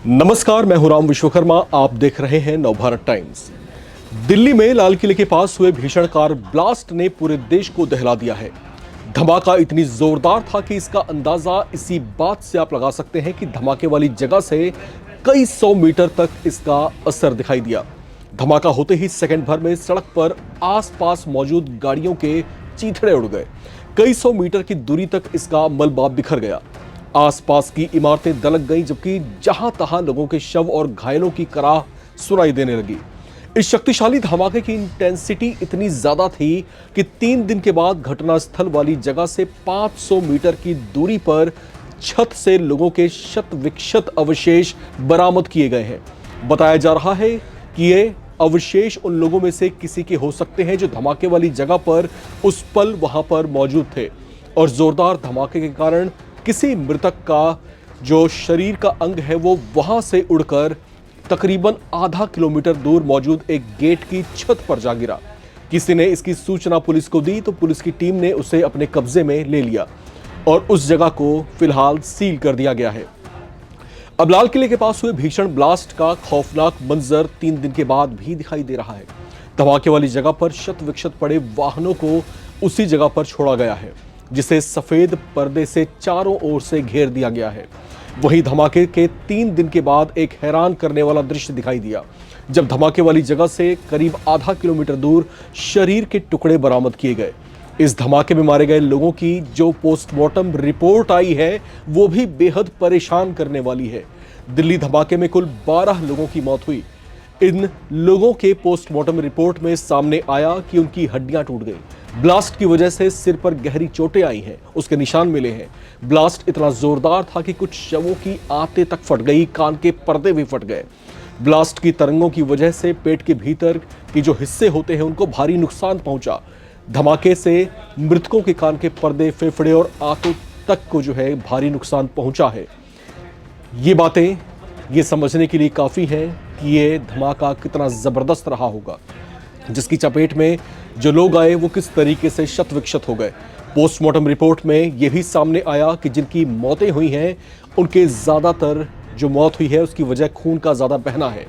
नमस्कार, मैं हूं राम विश्वकर्मा। आप देख रहे हैं नवभारत टाइम्स। दिल्ली में लाल किले के पास हुए भीषण कार ब्लास्ट ने पूरे देश को दहला दिया है। धमाका इतनी जोरदार था कि इसका अंदाजा इसी बात से आप लगा सकते हैं कि धमाके वाली जगह से कई सौ मीटर तक इसका असर दिखाई दिया। धमाका होते ही सेकंड भर में सड़क पर आसपास मौजूद गाड़ियों के चीथड़े उड़ गए। कई सौ मीटर की दूरी तक इसका मलबा बिखर गया। आसपास की इमारतें दलक गईं, जबकि जहां तहां लोगों के शव और घायलों की कराह सुनाई देने लगी। इस शक्तिशाली धमाके की इंटेंसिटी इतनी ज्यादा थी कि 3 दिन के बाद घटनास्थल वाली जगह से 500 मीटर की दूरी पर छत से लोगों के शत विक्षत अवशेष बरामद किए गए हैं। बताया जा रहा है कि ये अवशेष उन लोगों में से किसी के हो सकते हैं जो धमाके वाली जगह पर उस पल वहां पर मौजूद थे और जोरदार धमाके के कारण किसी मृतक का जो शरीर का अंग है वो वहां से उड़कर तकरीबन आधा किलोमीटर दूर मौजूद एक गेट की छत पर जा गिरा। किसी ने इसकी सूचना पुलिस को दी तो पुलिस की टीम ने उसे अपने कब्जे में ले लिया और उस जगह को फिलहाल सील कर दिया गया है। अब लाल किले के पास हुए भीषण ब्लास्ट का खौफनाक मंजर 3 दिन के बाद भी दिखाई दे रहा है। धमाके वाली जगह पर शत विक्षत पड़े वाहनों को उसी जगह पर छोड़ा गया है, जिसे सफेद पर्दे से चारों ओर से घेर दिया गया है। वहीं धमाके के 3 दिन के बाद एक हैरान करने वाला दृश्य दिखाई दिया, जब धमाके वाली जगह से करीब आधा किलोमीटर दूर शरीर के टुकड़े बरामद किए गए। इस धमाके में मारे गए लोगों की जो पोस्टमार्टम रिपोर्ट आई है वो भी बेहद परेशान करने वाली है। दिल्ली धमाके में कुल 12 लोगों की मौत हुई। इन लोगों के पोस्टमार्टम रिपोर्ट में सामने आया कि उनकी हड्डियां टूट गई। ब्लास्ट की वजह से सिर पर गहरी चोटें आई हैं, उसके निशान मिले हैं। ब्लास्ट इतना जोरदार था कि कुछ शवों की आंतें तक फट गई, कान के पर्दे भी फट गए। ब्लास्ट की तरंगों की वजह से पेट के भीतर की जो हिस्से होते हैं उनको भारी नुकसान पहुंचा। धमाके से मृतकों के कान के पर्दे, फेफड़े और आंतों तक को जो है भारी नुकसान पहुंचा है। ये बातें ये समझने के लिए काफी हैं कि ये धमाका कितना जबरदस्त रहा होगा, जिसकी चपेट में जो लोग आए वो किस तरीके से शत विक्षत हो गए। पोस्टमार्टम रिपोर्ट में यह भी सामने आया कि जिनकी मौतें हुई हैं उनके ज्यादातर जो मौत हुई है उसकी वजह खून का ज्यादा बहना है।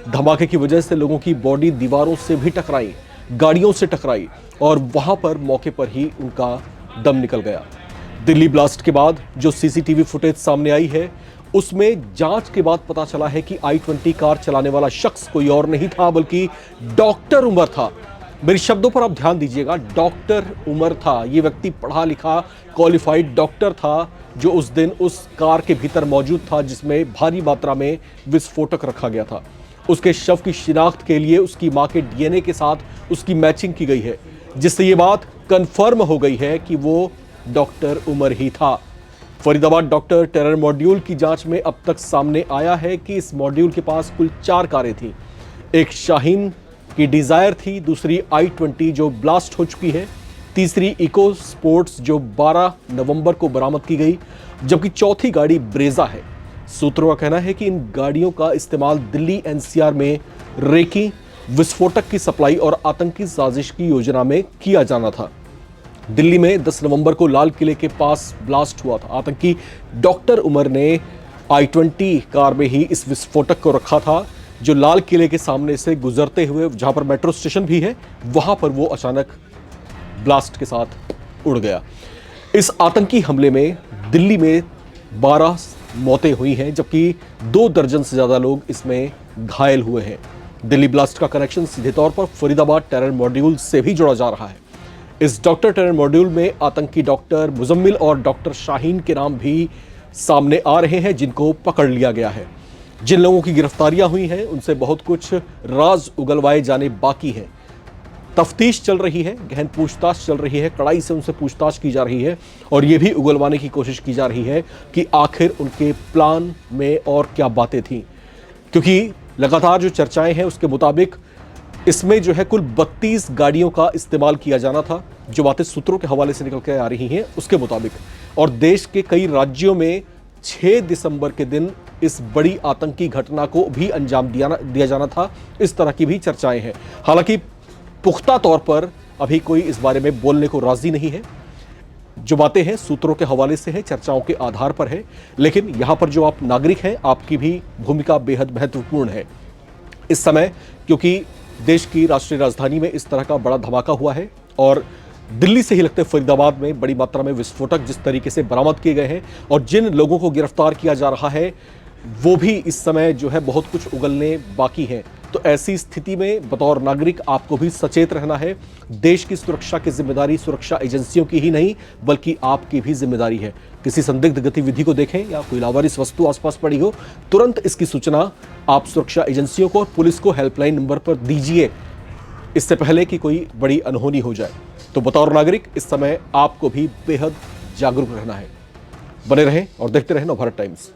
धमाके की वजह से लोगों की बॉडी दीवारों से भी टकराई, गाड़ियों से टकराई और वहां पर मौके पर ही उनका दम निकल गया। दिल्ली ब्लास्ट के बाद जो सीसीटीवी फुटेज सामने आई है उसमें जांच के बाद पता चला है कि i20 कार चलाने वाला शख्स कोई और नहीं था बल्कि डॉक्टर उमर था। मेरे शब्दों पर आप ध्यान दीजिएगा, डॉक्टर उमर था। ये व्यक्ति पढ़ा लिखा क्वालिफाइड डॉक्टर था जो उस दिन उस कार के भीतर मौजूद था जिसमें भारी मात्रा में विस्फोटक रखा गया था। उसके शव की शिनाख्त के लिए उसकी मां के डीएनए के साथ उसकी मैचिंग की गई है, जिससे ये बात कंफर्म हो गई है कि वो डॉक्टर उमर ही था। फरीदाबाद डॉक्टर टेरर मॉड्यूल की जांच में अब तक सामने आया है कि इस मॉड्यूल के पास कुल 4 कारें थीं। एक शाहीन की डिजायर थी, दूसरी i20 जो ब्लास्ट हो चुकी है, तीसरी इको स्पोर्ट्स जो 12 नवंबर को बरामद की गई, जबकि चौथी गाड़ी ब्रेजा है। सूत्रों का कहना है कि इन गाड़ियों का इस्तेमाल दिल्ली एनसीआर में रेकी, विस्फोटक की सप्लाई और आतंकी साजिश की योजना में किया जाना था। दिल्ली में 10 नवंबर को लाल किले के पास ब्लास्ट हुआ था। आतंकी डॉक्टर उमर ने i20 कार में ही इस विस्फोटक को रखा था जो लाल किले के सामने से गुजरते हुए, जहां पर मेट्रो स्टेशन भी है, वहां पर वो अचानक ब्लास्ट के साथ उड़ गया। इस आतंकी हमले में दिल्ली में 12 मौतें हुई हैं, जबकि 2 दर्जन से ज्यादा लोग इसमें घायल हुए हैं। दिल्ली ब्लास्ट का कनेक्शन सीधे तौर पर फरीदाबाद टेरर मॉड्यूल से भी जोड़ा जा रहा है। इस डॉक्टर टेरर मॉड्यूल में आतंकी डॉक्टर मुजम्मिल और डॉक्टर शाहीन के नाम भी सामने आ रहे हैं, जिनको पकड़ लिया गया है। जिन लोगों की गिरफ्तारियां हुई हैं उनसे बहुत कुछ राज उगलवाए जाने बाकी हैं। तफ्तीश चल रही है, गहन पूछताछ चल रही है, कड़ाई से उनसे पूछताछ की जा रही है और ये भी उगलवाने की कोशिश की जा रही है कि आखिर उनके प्लान में और क्या बातें थीं, क्योंकि लगातार जो चर्चाएं हैं उसके मुताबिक इसमें जो है कुल 32 गाड़ियों का इस्तेमाल किया जाना था, जो बातें सूत्रों के हवाले से निकल के आ रही हैं उसके मुताबिक। और देश के कई राज्यों में 6 दिसंबर के दिन इस बड़ी आतंकी घटना को भी अंजाम दिया जाना था, इस तरह की भी चर्चाएं हैं। हालांकि पुख्ता तौर पर अभी कोई इस बारे में बोलने को राजी नहीं है। जो बातें हैं सूत्रों के हवाले से है, चर्चाओं के आधार पर है, लेकिन यहां पर जो आप नागरिक हैं आपकी भी भूमिका बेहद महत्वपूर्ण है इस समय, क्योंकि देश की राष्ट्रीय राजधानी में इस तरह का बड़ा धमाका हुआ है और दिल्ली से ही लगते फरीदाबाद में बड़ी मात्रा में विस्फोटक जिस तरीके से बरामद किए गए हैं और जिन लोगों को गिरफ्तार किया जा रहा है वो भी इस समय जो है बहुत कुछ उगलने बाकी हैं। तो ऐसी स्थिति में बतौर नागरिक आपको भी सचेत रहना है। देश की सुरक्षा की जिम्मेदारी सुरक्षा एजेंसियों की ही नहीं बल्कि आपकी भी जिम्मेदारी है। किसी संदिग्ध गतिविधि को देखें या कोई लावारिस वस्तु आसपास पड़ी हो, तुरंत इसकी सूचना आप सुरक्षा एजेंसियों को और पुलिस को हेल्पलाइन नंबर पर दीजिए, इससे पहले कि कोई बड़ी अनहोनी हो जाए। तो बतौर नागरिक इस समय आपको भी बेहद जागरूक रहना है। बने रहें और देखते रहें नवभारत टाइम्स।